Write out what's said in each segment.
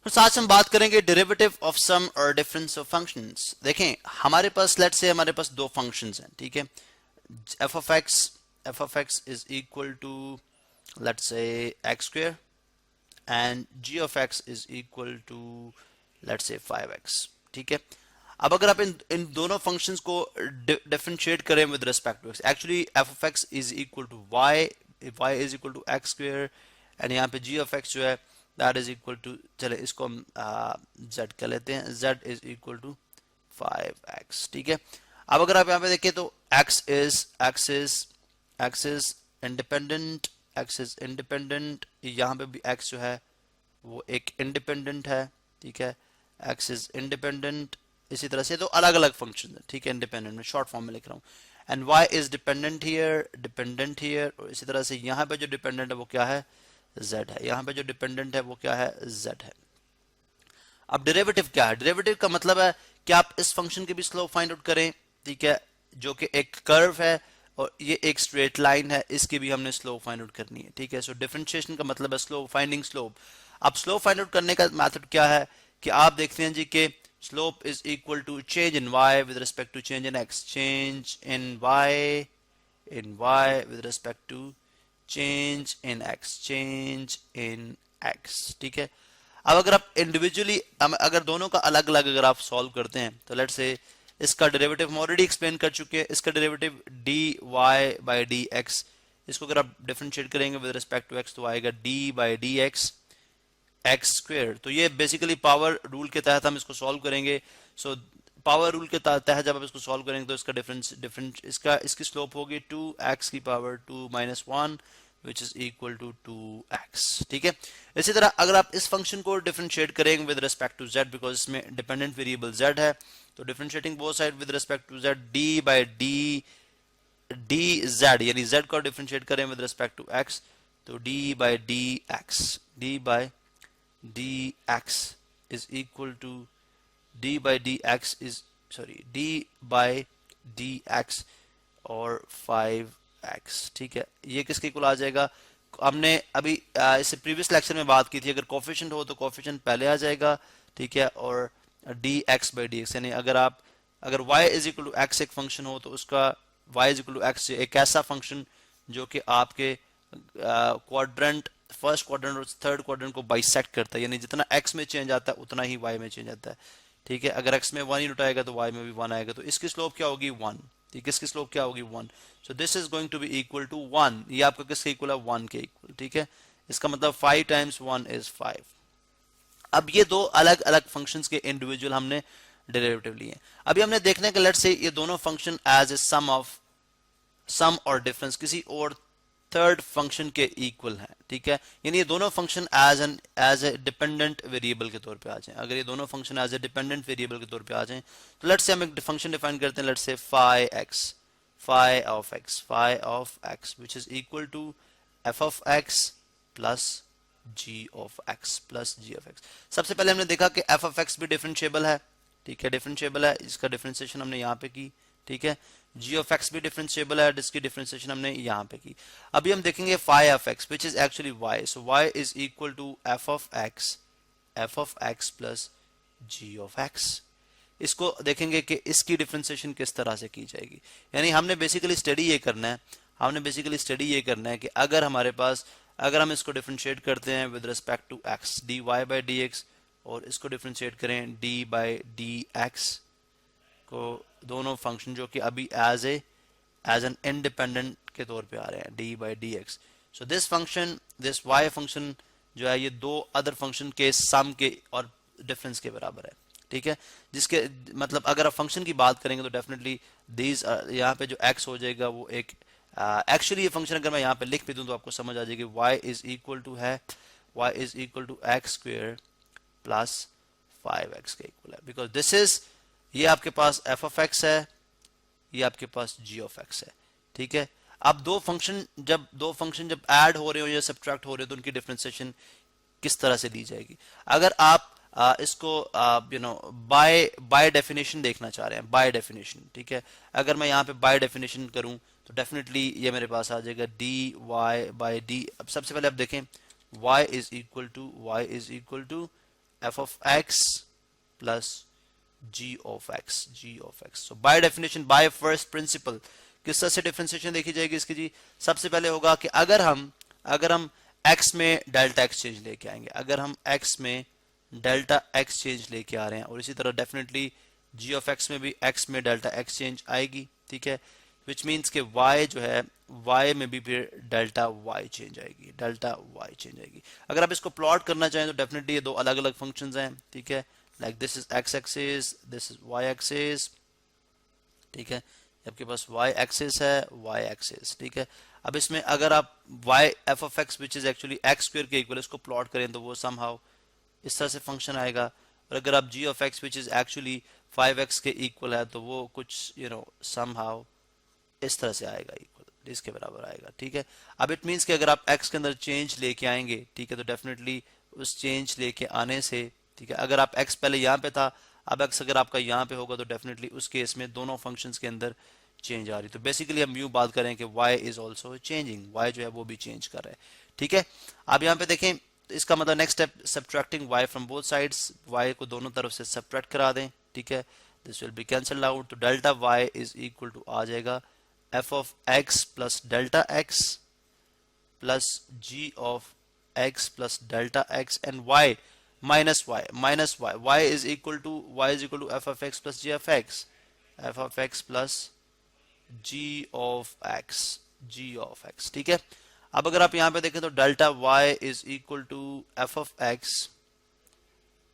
तो आज हम बात करेंगे डेरिवेटिव ऑफ सम और डिफरेंस ऑफ फंक्शंस। देखें हमारे पास लेट्स से हमारे पास दो फंक्शंस हैं, ठीक है। f of x is equal to let's say x square and g of x is equal to let's say 5x, ठीक है। अब अगर आप इन दोनों फंक्शंस को डिफरेंशिएट करें with respect to x, actually f of x is equal to y is equal to x square and यहाँ पे g of x जो है दैट इज इक्वल टू, चले इसको हम z कर लेते हैं, z is equal to 5x, ठीक है। अब अगर आप यहाँ पे देखें तो x इज इंडिपेंडेंट, यहाँ पे भी x जो है वो एक इंडिपेंडेंट है, ठीक है। x इज इंडिपेंडेंट, इसी तरह से दो अलग अलग फंक्शन है, ठीक है। इंडिपेंडेंट में शॉर्ट फॉर्म में लिख रहा हूँ। And y is dependent here, और इसी तरह से यहाँ पे जो डिपेंडेंट है वो क्या है, z है। यहाँ पे जो डिपेंडेंट है वो क्या है, z है। अब डेरिवेटिव क्या है, डेरिवेटिव का मतलब है कि आप इस फंक्शन के भी स्लोप फाइंड आउट करें, ठीक है, जो कि एक कर्व है और ये एक स्ट्रेट लाइन है, इसकी भी हमने स्लोप फाइंड आउट करनी है, ठीक है। सो डिफरेंशिएशन का मतलब है स्लोप, फाइंडिंग स्लोप। अब स्लोप फाइंड आउट करने का मेथड क्या है कि आप देखते हैं जी कि slope is equal to change in y with respect to change in x, change in y with respect to change in x, change in x, ठीक है। अब अगर आप इंडिविजुअली अगर दोनों का अलग अलग अगर आप सॉल्व करते हैं तो लेट्स से इसका डेरिवेटिव हम ऑलरेडी एक्सप्लेन कर चुके हैं, इसका डेरिवेटिव dy बाई dx, इसको अगर आप डिफरेंशिएट करेंगे विद रिस्पेक्ट टू x तो आएगा d by dx x square. तो ये बेसिकली पावर रूल के तहत हम इसको सॉल्व करेंगे। सो पावर रूल के तहत जब आप इसको सॉल्व करेंगे तो इसका डिफरेंस इसकी स्लोप होगी 2x की power 2 minus 1 which is equal to 2x, ठीक है। इसी तरह अगर आप इस फंक्शन को डिफरेंशिएट करेंगे with respect to z, because इसमें डिपेंडेंट वेरिएबल z है, तो differentiating both side with respect to z, d by dz, यानी z को डिफरेंशिएट करें विद रिस्पेक्ट टू x तो d by dx is equal to d by dx और 5x, ठीक है। ये किसके इक्वल आ जाएगा, हमने अभी इससे प्रीवियस लेक्चर में बात की थी, अगर कोफिशिएंट हो तो कोफिशिएंट पहले आ जाएगा, ठीक है, और dx by dx, यानी अगर y is equal to x एक फंक्शन हो तो उसका y is equal to x एक ऐसा फंक्शन जो कि आपके क्वाड्रेंट, फर्स्ट क्वाड्रेंट और थर्ड क्वाड्रेंट को बाइसेक्ट करता है, यानी जितना x में चेंज आता है उतना ही y में चेंज आता है, ठीक है। अगर x में 1 यूनिट आएगा तो y में भी 1 आएगा, तो इसकी स्लोप क्या होगी 1, ठीक है, इसकी स्लोप क्या होगी 1। So this is going to be equal to 1, ये आपका किसके इक्वल है 1 के इक्वल, ठीक है। इसका मतलब 5 टाइम्स 1 इज 5। अब ये दो अलग अलग फंक्शंस के इंडिविजुअल हमने डेरिवेटिव लिए। अभी हमने देखने का लेट्स से ये दोनों फंक्शन एज ए सम और डिफरेंस किसी और थर्ड फंक्शन के इक्वल है, ठीक है, यानी ये दोनों function as a dependent variable के तौर पे आ जाएं। अगर ये दोनों function as a dependent variable के तौर पे आ जाएं तो लेट्स से हम एक फंक्शन डिफाइन करते हैं, let's say phi of x which is equal to f of x plus g of x plus g of x। सबसे पहले हमने देखा कि f ऑफ x भी डिफरेंशिएबल है, ठीक है, डिफरेंशिएबल है, इसका डिफरेंशिएशन हमने यहाँ पे की, ठीक है। g ऑफ x भी डिफरेंशिएबल है, जिसकी डिफरेंशिएशन हमने यहाँ पे की। अभी हम देखेंगे phi of x which is actually y, so y is equal to f of x plus g of x। इसको देखेंगे कि इसकी डिफरेंशिएशन किस तरह से की जाएगी, यानी हमने बेसिकली स्टडी ये करना है कि अगर हमारे पास, अगर हम इसको डिफरेंशिएट करते हैं with respect to x dy by dx और इसको डिफरेंशिएट करें d बाई dx को, दोनों फंक्शन जो कि अभी एज एन इंडिपेंडेंट के तौर पे आ रहे हैं d by dx। So this y function जो है ये दो अदर फंक्शन के सम के और डिफरेंस के बराबर है, ठीक है। जिसके मतलब अगर आप फंक्शन की बात करेंगे तो डेफिनेटली दीज यहाँ पे जो x हो जाएगा वो एक एक्चुअली ये फंक्शन अगर मैं यहाँ पे लिख भी दूं तो आपको समझ आ जाएगी y is equal to x square plus 5x के इक्वल है, बिकॉज दिस इज, ये आपके पास f ऑफ x है, ये आपके पास g ऑफ x है, ठीक है। अब दो फंक्शन जब ऐड हो रहे हो या सब्ट्रैक्ट हो रहे हो तो उनकी डिफरेंशिएशन किस तरह से दी जाएगी। अगर आप इसको बाय डेफिनेशन देखना चाह रहे हैं, बाय डेफिनेशन, ठीक है, अगर मैं यहाँ पे बाय डेफिनेशन करूं तो डेफिनेटली ये मेरे पास आ जाएगा dy बाई डी। अब सबसे पहले आप देखें y is equal to f of x plus g of x, g of x. So by definition, by first principle किस तरह से डिफरेंशिएशन देखी जाएगी इसकी जी? सबसे पहले होगा कि अगर हम x में डेल्टा एक्स चेंज लेके आएंगे, अगर हम x में डेल्टा एक्स चेंज लेके आ रहे हैं, और इसी तरह डेफिनेटली g ऑफ x में भी x में डेल्टा एक्स चेंज आएगी, ठीक है, विच मीन्स के y जो है y में भी फिर डेल्टा y चेंज आएगी, डेल्टा y चेंज आएगी। अगर आप इसको प्लॉट करना चाहें तो डेफिनेटली ये दो अलग अलग फंक्शंस हैं, ठीक है, like this is x axis, this is y axis, ठीक है, आपके पास y एक्सिस है, y एक्सिस, ठीक है। अब इसमें अगर आप y f of x which is actually x square के इक्वल इसको प्लॉट करें तो वो समहाउ इस तरह से फंक्शन आएगा, और अगर आप g of x which is actually 5x के इक्वल है तो वो कुछ समहाउ इस तरह से आएगा, इक्वल इसके बराबर आएगा, ठीक है। अब इट मीन्स कि अगर आप x के अंदर चेंज लेके आएंगे, ठीक है, तो डेफिनेटली उस चेंज लेके आने से, ठीक है, अगर आप x पहले यहाँ पे था, अब x अगर आपका यहाँ पे होगा तो डेफिनेटली उस केस में दोनों फंक्शंस के अंदर चेंज आ रही। तो बेसिकली हम यूं बात करें कि y is also changing, y जो है वो भी चेंज कर रहा है, ठीक है। अब यहाँ पे देखें, इसका मतलब next step subtracting y from both sides, y को दोनों तरफ से सब्ट्रैक्ट करा दें, ठीक है, this will be cancelled out, तो delta y is equal to आ जाएगा f of x plus delta x plus g of x plus delta x and y minus y is equal to f of x plus g of x, f of x plus g of x, ठीक है। अब अगर आप यहां पे देखें तो delta y is equal to f of x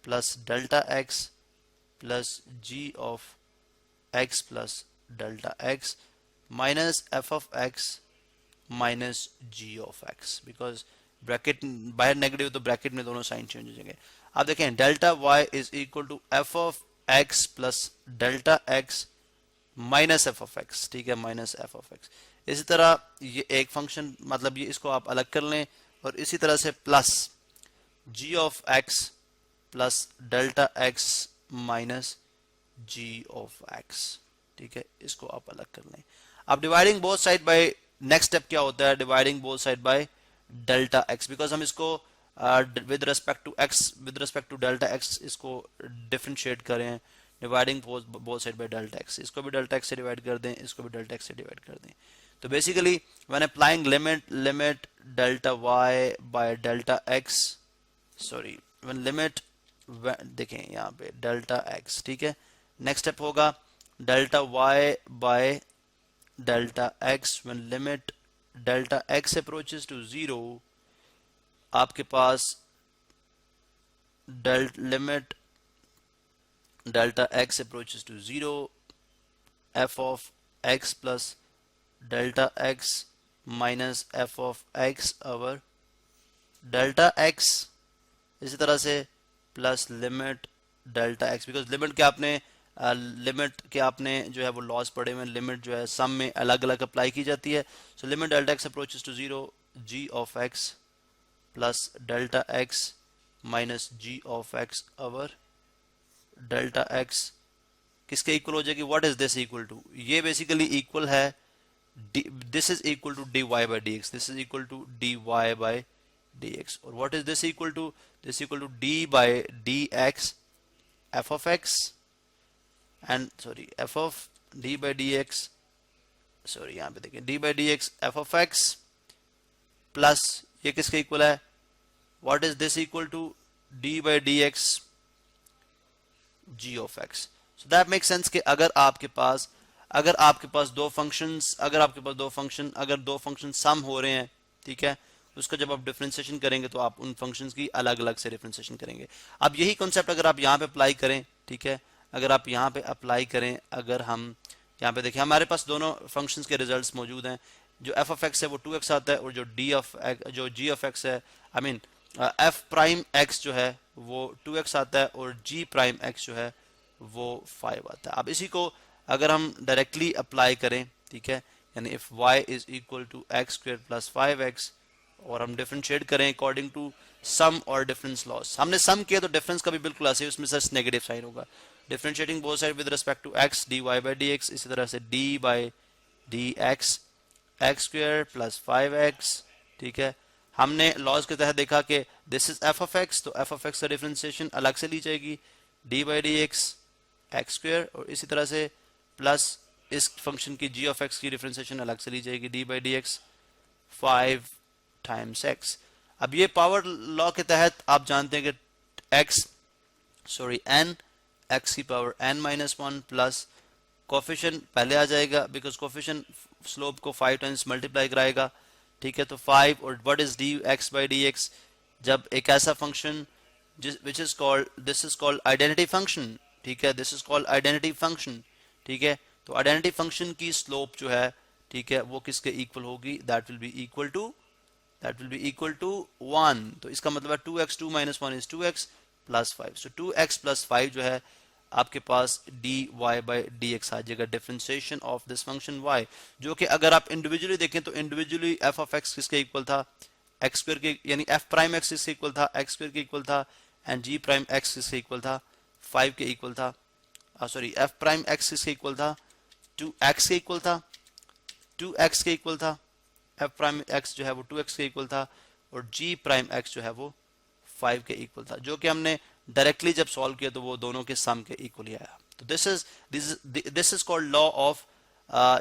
plus delta x plus g of x plus delta x minus f of x minus g of x, because bracket बाहर नेगेटिव तो ब्रैकेट में दोनों साइन चेंज हो जाएंगे। आप देखें delta y is equal to f of x plus delta x minus f of x, ठीक है, माइनस एफ ऑफ x। इसी तरह ये एक फंक्शन, मतलब ये इसको आप अलग कर लें, और इसी तरह से plus g of x plus delta x minus g of x, ठीक है, इसको आप अलग कर लें। अब dividing both side by, next step क्या होता है, dividing both side by delta x, because हम इसको with respect to delta x इसको डिफरेंशिएट करें, dividing both side by delta x, इसको भी डेल्टा x से डिवाइड कर दें, इसको भी डेल्टा x से डिवाइड कर दें। तो basically when applying limit delta y by delta x, sorry when limit, देखें यहाँ पे डेल्टा x, ठीक है, नेक्स्ट स्टेप होगा delta y by delta x when limit delta x approaches to 0, आपके पास limit delta x approaches to 0, f of x plus delta x minus f of x over delta x, इसी तरह से plus limit delta x, because limit के आपने जो है वो लॉस पड़े हुए, लिमिट जो है सम में अलग अलग अप्लाई की जाती है। सो limit delta x approaches to 0, g of x plus delta x minus g of x over delta x किसके इक्वल हो जाएगी, what is this equal to, ये बेसिकली इक्वल है, this is equal to dy by dx, this is equal to dy by dx, और what is this equal to, this equal to d by dx f of x and sorry f of d by dx, sorry यहाँ पे देखिए d by dx f of x plus ये किसके equal है, what is this equal to d by dx g of x। So that make sense कि अगर आपके पास दो फंक्शंस, अगर दो फंक्शन सम हो रहे हैं, ठीक है, उसका जब आप डिफरेंशिएशन करेंगे तो आप उन फंक्शंस की अलग अलग से डिफरेंशिएशन करेंगे। अब यही कॉन्सेप्ट अगर आप यहाँ पे अप्लाई करें, ठीक है, अगर आप यहाँ पे अप्लाई करें, अगर हम यहाँ पे देखें हमारे पास दोनों फंक्शंस के रिजल्ट्स मौजूद हैं, जो f ऑफ x है वो 2x आता है, और जो g ऑफ x है, I mean f prime x जो है वो 2x आता है, और g प्राइम x जो है वो 5 आता है। अब इसी को अगर हम डायरेक्टली अप्लाई करें, ठीक है, यानी if y is equal to x square plus 5x, और हम डिफरेंशिएट करें अकॉर्डिंग टू सम और डिफरेंस लॉस, हमने सम किया तो डिफरेंस का भी बिल्कुल ऐसे उसमें सिर्फ नेगेटिव साइन होगा, differentiating both side with respect to x dy by dx, इसी तरह से d by dx x square plus 5x, ठीक है, हमने लॉज के तहत देखा कि this is f of x, तो एफ ऑफ एक्स का डिफरेंशिएशन अलग से ली जाएगी, d by d x x square, और इसी तरह से प्लस इस फंक्शन की जी ऑफ एक्स की डिफरेंशिएशन अलग से ली जाएगी, d by d x 5 times x. अब ये पावर लॉ के तहत आप जानते हैं कि एन एक्स की power n minus one plus coefficient पहले आ जाएगा बिकॉज कोफिशिएंट स्लोप को 5 टाइम्स मल्टीप्लाई कराएगा, ठीक है। तो 5 और what is D x by d x, जब एक ऐसा function which is called this is called identity function, ठीक है, this is called identity function, ठीक है। तो आइडेंटिटी फंक्शन की स्लोप जो है, ठीक है, वो किसके इक्वल होगी, that will be equal to 1। तो इसका मतलब है 2x 2 minus 1 is 2x plus 5। So 2x plus 5 जो है आपके पास dy बाई dx आ जाएगा, differentiation of this function y, जो कि अगर आप इंडिविजुअली देखें तो इंडिविजुअली f ऑफ x किसके इक्वल था, x स्क्वायर के, यानी f प्राइम x किसके इक्वल था, x स्क्वायर के इक्वल था, एंड g प्राइम x किसके इक्वल था, 5 के इक्वल था, f प्राइम x किसके इक्वल था, 2x के इक्वल था, 2x के इक्वल था, f प्राइम x जो है वो 2x के इक्वल था, और g प्राइम x जो है वो 5 के इक्वल था, जो कि हमने डायरेक्टली जब सॉल्व किया तो वो दोनों के सम के इक्वल ही आया। तो this is called law of,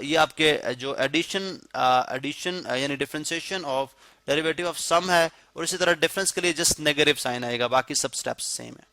ये आपके जो एडिशन यानी differentiation of derivative of some है, और इसी तरह डिफरेंस के लिए जस्ट नेगेटिव साइन आएगा, बाकी सब स्टेप्स सेम है।